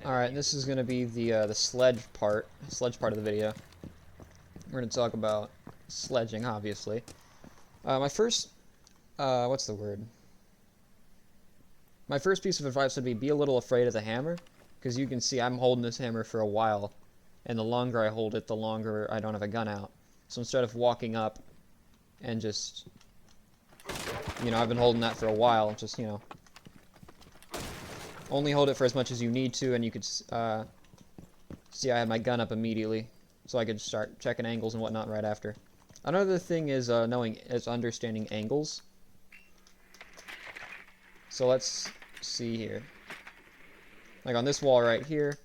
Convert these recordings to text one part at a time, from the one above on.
Alright, this is going to be the sledge part of the video. We're going to talk about sledging, obviously. My first, what's the word? My first piece of advice would be a little afraid of the hammer, because you can see I'm holding this hammer for a while, and the longer I hold it, the longer I don't have a gun out. So instead of walking up and just, you know, I've been holding that for a while, just, you know, only hold it for as much as you need to, and you could see I had my gun up immediately, so I could start checking angles and whatnot right after. Another thing is understanding angles. So let's see here. Like on this wall right here,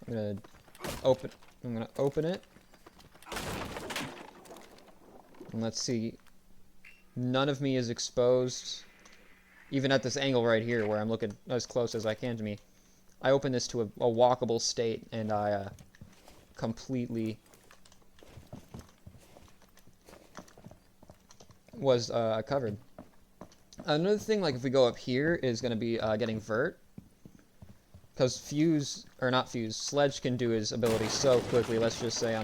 I'm gonna open it, and let's see. None of me is exposed. Even at this angle right here where I'm looking as close as I can to me. I open this to a walkable state, and I completely was covered. Another thing, like if we go up here, is going to be getting vert. Because Fuze, or not Fuze, Sledge can do his ability so quickly. Let's just say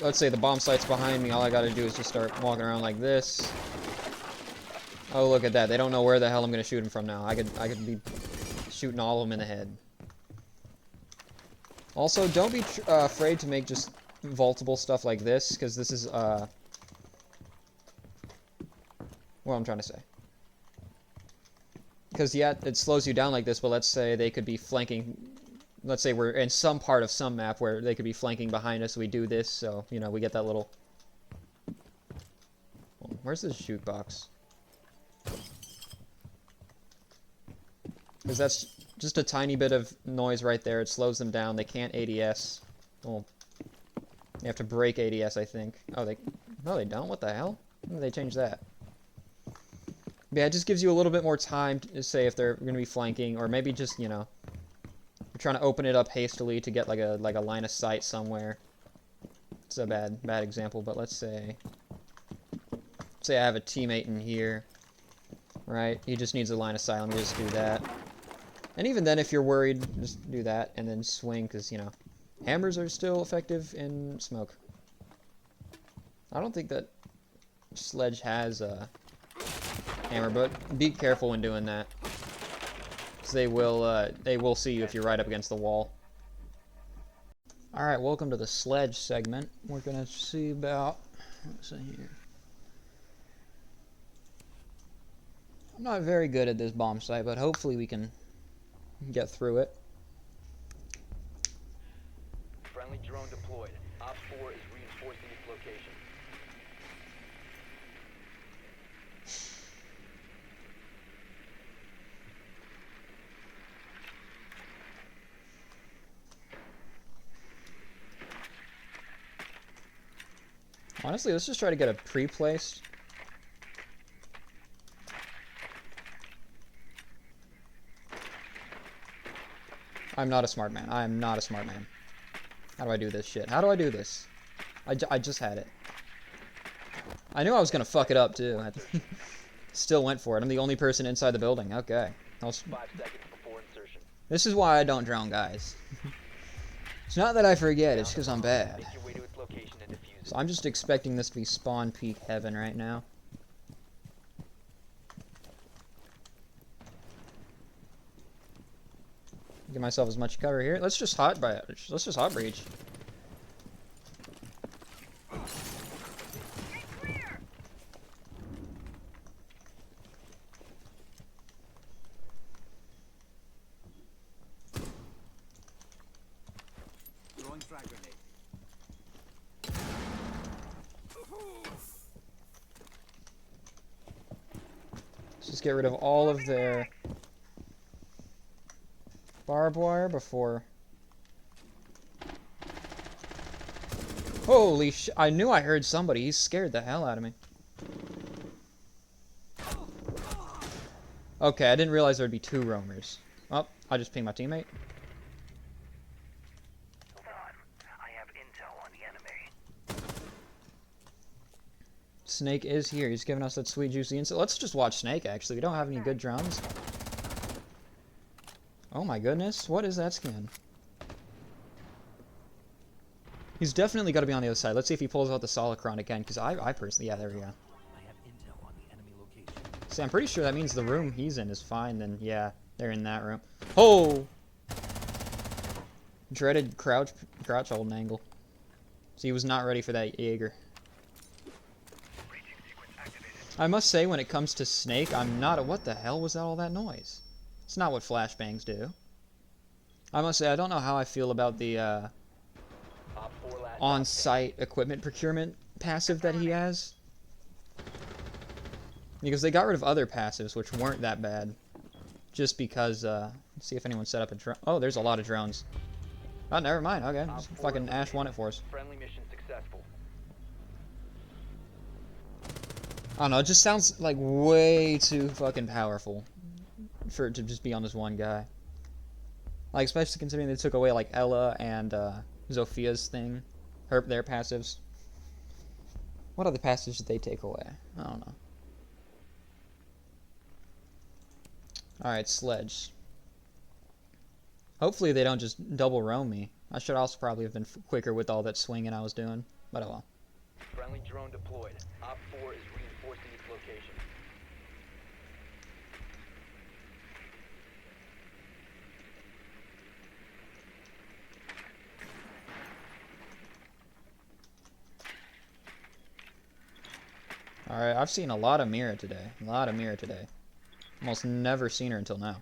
let's say the bomb site's behind me, all I gotta do is just start walking around like this. Oh, look at that. They don't know where the hell I'm going to shoot them from now. I could be shooting all of them in the head. Also, don't be afraid to make just vaultable stuff like this, because this is, what I'm trying to say. Because, yeah, it slows you down like this, but let's say they could be flanking. Let's say we're in some part of some map where they could be flanking behind us. We do this, so, you know, we get that little... Where's the shoot box? Because that's just a tiny bit of noise right there. It slows them down. They can't ADS. Well, you have to break ADS, I think. Oh, no, they don't? What the hell? When did they change that? But yeah, it just gives you a little bit more time to say if they're going to be flanking, or maybe just, you know, you're trying to open it up hastily to get like a line of sight somewhere. It's a bad example, but let's say I have a teammate in here, right? He just needs a line of sight. Let me just do that. And even then, if you're worried, just do that and then swing, because, you know, hammers are still effective in smoke. I don't think that Sledge has a hammer, but be careful when doing that, because they will see you if you're right up against the wall. Alright, welcome to the Sledge segment. We're going to see about, what's in here? I'm not very good at this bomb site, but hopefully we can get through it. Friendly drone deployed. Op 4 is reinforcing its location. Honestly, let's just try to get a pre-placed. I'm not a smart man. I am not a smart man. How do I do this shit? How do I do this? I just had it. I knew I was gonna fuck it up too. Still went for it. I'm the only person inside the building. Okay. 5 seconds before insertion. This is why I don't drown, guys. It's not that I forget, it's because I'm bad. Make your way to its location and defuse it. So I'm just expecting this to be spawn peak heaven right now. Give myself as much cover here. Let's just hot breach. Throwing frag grenade. Let's just get rid of all of their barbed wire before. Holy sh! I knew I heard somebody. He scared the hell out of me. Okay, I didn't realize there'd be 2 roamers. Oh, I just pinged my teammate. Hold on. I have intel on the enemy. Snake is here. He's giving us that sweet, juicy insight. Let's just watch Snake, actually. We don't have any good drones. Oh my goodness. What is that skin? He's definitely got to be on the other side. Let's see if he pulls out the Solacron again, because I personally... Yeah, there we go. I have intel on the enemy location. See, I'm pretty sure that means the room he's in is fine, then yeah, they're in that room. Oh! Dreaded crouch holding angle. So he was not ready for that Jaeger. I must say, when it comes to Snake, I'm not... What the hell was that, all that noise? It's not what flashbangs do. I must say, I don't know how I feel about the on-site equipment procurement passive that he has. Because they got rid of other passives, which weren't that bad. Just because, let's see if anyone set up a drone. Oh, there's a lot of drones. Oh, never mind. Okay, just fucking Ash won it for us. Friendly mission successful. I don't know, it just sounds like way too fucking powerful for it to just be on this one guy. Like, especially considering they took away, like, Ella and Zophia's thing. Their passives. What other passives did they take away? I don't know. Alright, Sledge. Hopefully they don't just double roam me. I should also probably have been quicker with all that swinging I was doing. But oh well. Friendly drone deployed. Op 4 is reinforcing its location. Alright, I've seen a lot of Mira today. A lot of Mira today. Almost never seen her until now.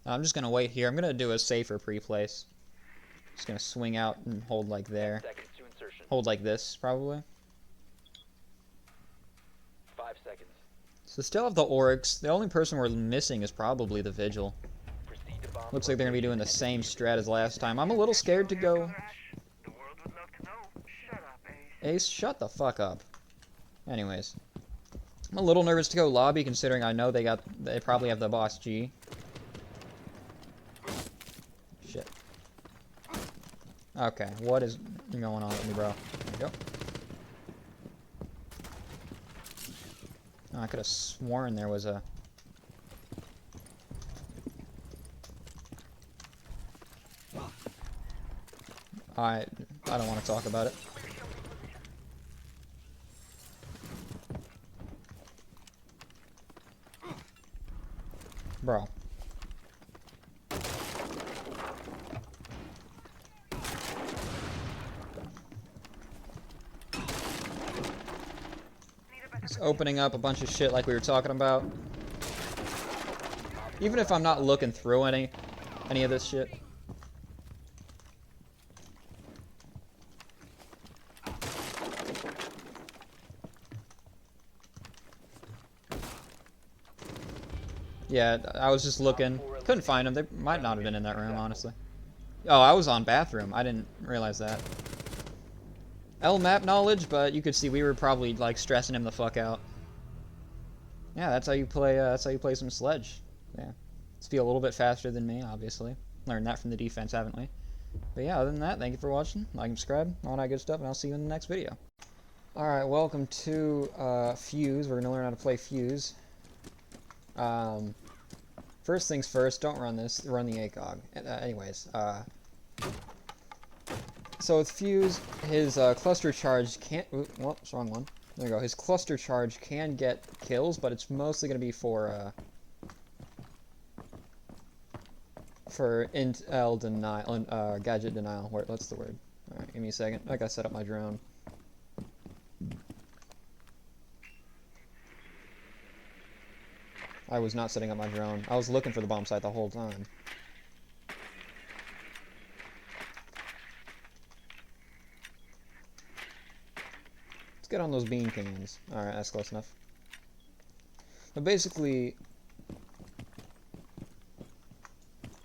I'm just gonna wait here. I'm gonna do a safer pre-place. Just gonna swing out and hold like there. 10 seconds to insertion. Hold like this, probably. 5 seconds. So still have the Oryx. The only person we're missing is probably the Vigil. Proceed to bomb. Looks like they're gonna be doing the same strat as last time. I'm a little scared to go. The world would love to know. Shut up, Ace. Ace, shut the fuck up. Anyways. I'm a little nervous to go lobby considering I know they probably have the boss G. Shit. Okay, what is going on with me, bro? There we go. Oh, I could have sworn there was a... I don't want to talk about it. Bro. It's opening up a bunch of shit like we were talking about. Even if I'm not looking through any of this shit. Yeah, I was just looking. Couldn't find them. They might not have been in that room, honestly. Oh, I was on bathroom. I didn't realize that. L map knowledge, but you could see we were probably like stressing him the fuck out. Yeah, that's how you play. That's how you play some Sledge. Yeah, let's be a little bit faster than me, obviously. Learned that from the defense, haven't we? But yeah, other than that, thank you for watching. Like and subscribe, all that good stuff, and I'll see you in the next video. All right, welcome to Fuze. We're gonna learn how to play Fuze. First things first, don't run this. Run the ACOG. Anyways, so with Fuze, his cluster charge can't... Whoops, wrong one. There we go. His cluster charge can get kills, but it's mostly going to be for intel denial, gadget denial. What's the word? Alright, give me a second. I gotta set up my drone. I was not setting up my drone. I was looking for the bomb site the whole time. Let's get on those bean cans. Alright, that's close enough. But basically,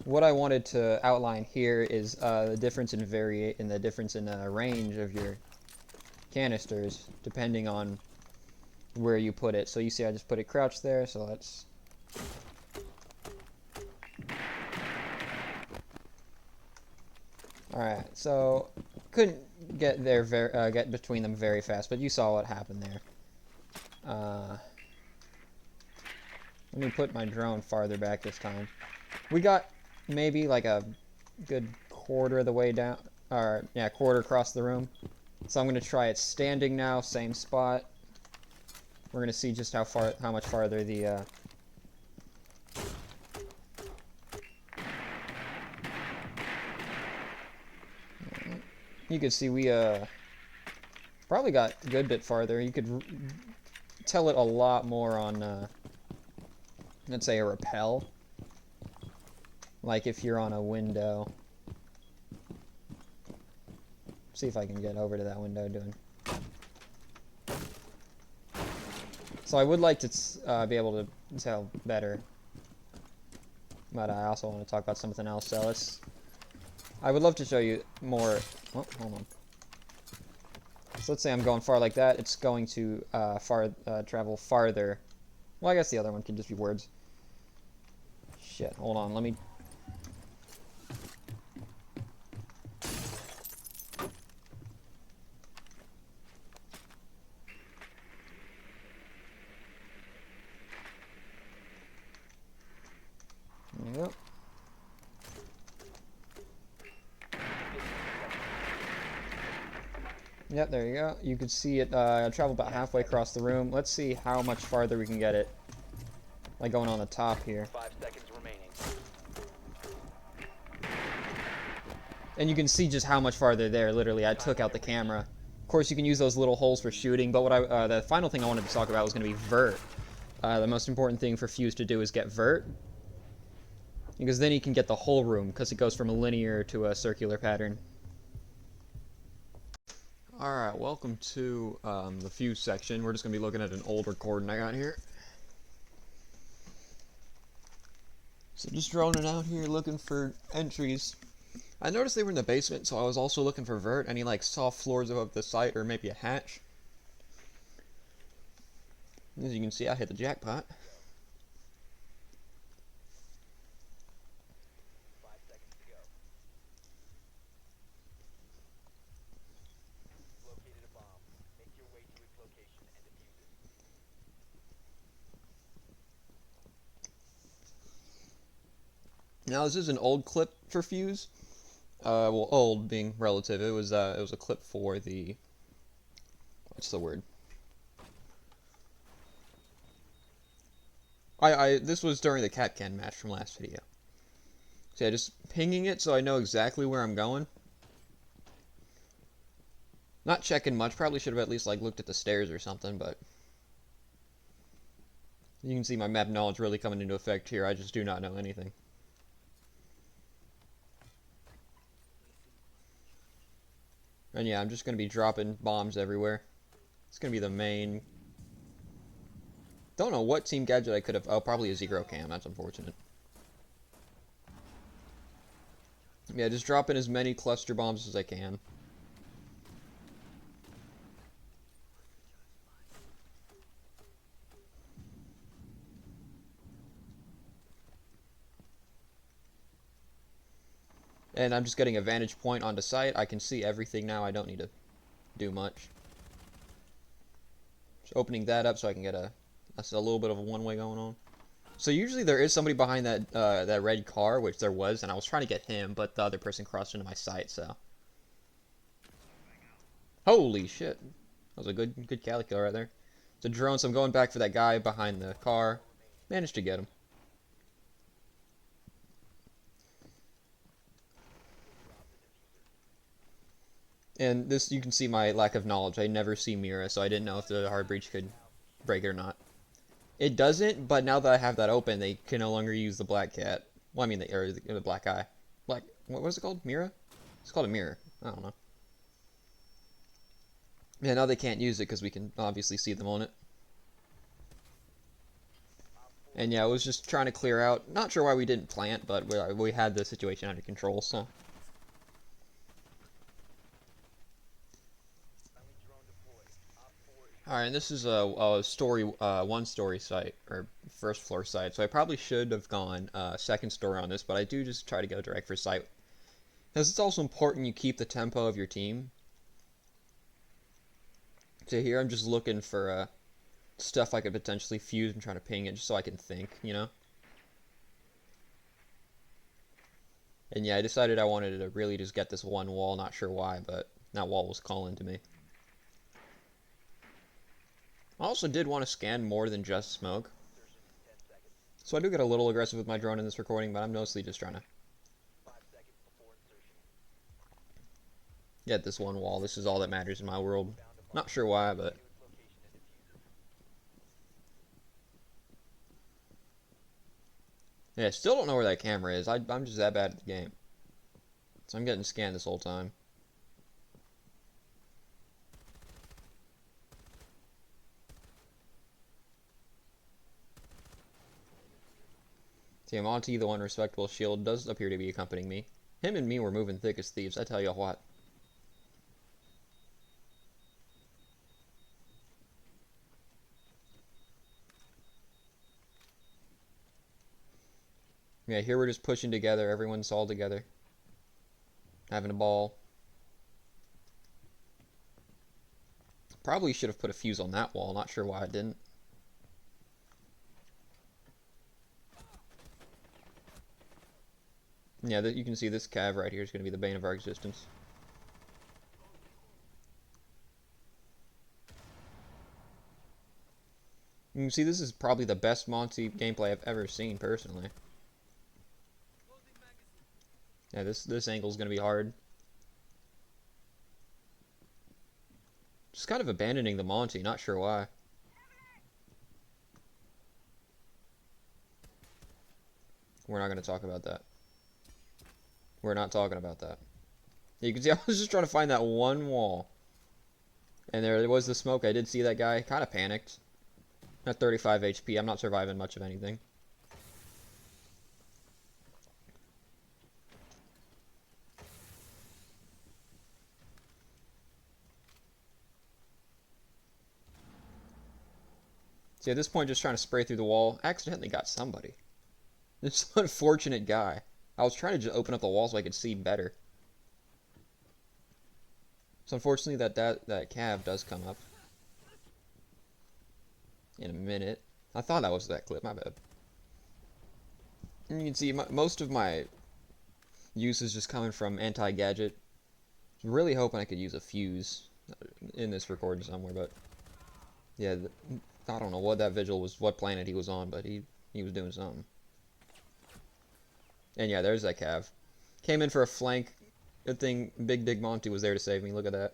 what I wanted to outline here is the difference in the difference in range of your canisters, depending on where you put it. So you see I just put it crouched there, so let's... Alright, so couldn't get there get between them very fast, but you saw what happened there. Let me put my drone farther back this time. We got maybe like a good quarter of the way down, or yeah, quarter across the room. So I'm gonna try it standing now, same spot. We're gonna see just how much farther the you can see we probably got a good bit farther. You could tell it a lot more on let's say a rappel. Like if you're on a window. See if I can get over to that window doing. So I would like to be able to tell better. But I also want to talk about something else. So I would love to show you more. Oh, hold on. So let's say I'm going far like that. It's going to travel farther. Well, I guess the other one can just be words. Shit, hold on. Let me. There you go. Yep, there you go. You can see it travel about halfway across the room. Let's see how much farther we can get it. Like going on the top here. 5 seconds remaining. And you can see just how much farther there. Literally, I took out the camera. Of course, you can use those little holes for shooting, but what the final thing I wanted to talk about was going to be vert. The most important thing for Fuze to do is get vert. Because then you can get the whole room, because it goes from a linear to a circular pattern. Alright, welcome to the Fuze section. We're just going to be looking at an old recording I got here. So just droning out here looking for entries. I noticed they were in the basement, so I was also looking for vert, any like soft floors above the site, or maybe a hatch. As you can see, I hit the jackpot. 5 seconds to go. Located a bomb. Make your way to its location and defuse it. Now this is an old clip for Fuze. Well, old being relative. It was a clip for the. What's the word? This was during the cat can match from last video. So yeah, just pinging it so I know exactly where I'm going. Not checking much. Probably should have at least like looked at the stairs or something, but you can see my map knowledge really coming into effect here. I just do not know anything. And yeah, I'm just going to be dropping bombs everywhere. It's going to be the main. Don't know what team gadget I could have. Oh, probably a zero cam. That's unfortunate. Yeah, just drop in as many cluster bombs as I can. And I'm just getting a vantage point onto site. I can see everything now. I don't need to do much. Just opening that up so I can get that's a little bit of a one-way going on. So usually there is somebody behind that that red car, which there was, and I was trying to get him, but the other person crossed into my sight, so. Holy shit. That was a good Cali kill right there. It's a drone, so I'm going back for that guy behind the car. Managed to get him. And this, you can see my lack of knowledge. I never see Mira, so I didn't know if the hard breach could break it or not. It doesn't, but now that I have that open, they can no longer use the black cat. Well, I mean, the black eye. What was it called? Mira? It's called a mirror. I don't know. Yeah, now they can't use it because we can obviously see them on it. And yeah, I was just trying to clear out. Not sure why we didn't plant, but we had the situation under control, so. Alright, and this is a story, one-story site, or first-floor site, so I probably should have gone second story on this, but I do just try to go direct for site. Because it's also important you keep the tempo of your team. So here I'm just looking for stuff I could potentially fuse and trying to ping it just so I can think, you know? And yeah, I decided I wanted to really just get this one wall, not sure why, but that wall was calling to me. I also did want to scan more than just smoke. So I do get a little aggressive with my drone in this recording, but I'm mostly just trying to get this one wall. This is all that matters in my world. Not sure why, but... yeah, I still don't know where that camera is. I'm just that bad at the game. So I'm getting scanned this whole time. See, Monty, the one respectable shield, does appear to be accompanying me. Him and me were moving thick as thieves, I tell you what. Yeah, here we're just pushing together, everyone's all together. Having a ball. Probably should have put a fuse on that wall, not sure why I didn't. Yeah, you can see this cav right here is going to be the bane of our existence. You can see this is probably the best Monty gameplay I've ever seen, personally. Yeah, this angle is going to be hard. Just kind of abandoning the Monty, not sure why. We're not going to talk about that. We're not talking about that. You can see I was just trying to find that one wall. And there was the smoke. I did see that guy. Kind of panicked. At 35 HP, I'm not surviving much of anything. See, at this point, just trying to spray through the wall. Accidentally got somebody. This unfortunate guy. I was trying to just open up the wall so I could see better. So unfortunately, that cav does come up. In a minute. I thought that was that clip, my bad. And you can see most of my use is just coming from anti-gadget. I'm really hoping I could use a fuse in this recording somewhere, but yeah, I don't know what that vigil was, what planet he was on, but he was doing something. And yeah, there's that cav. Came in for a flank. Good thing Big Dig Monty was there to save me. Look at that.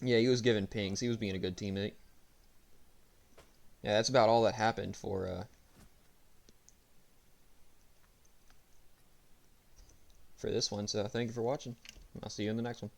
Yeah, he was giving pings. He was being a good teammate. Yeah, that's about all that happened for this one. So thank you for watching. I'll see you in the next one.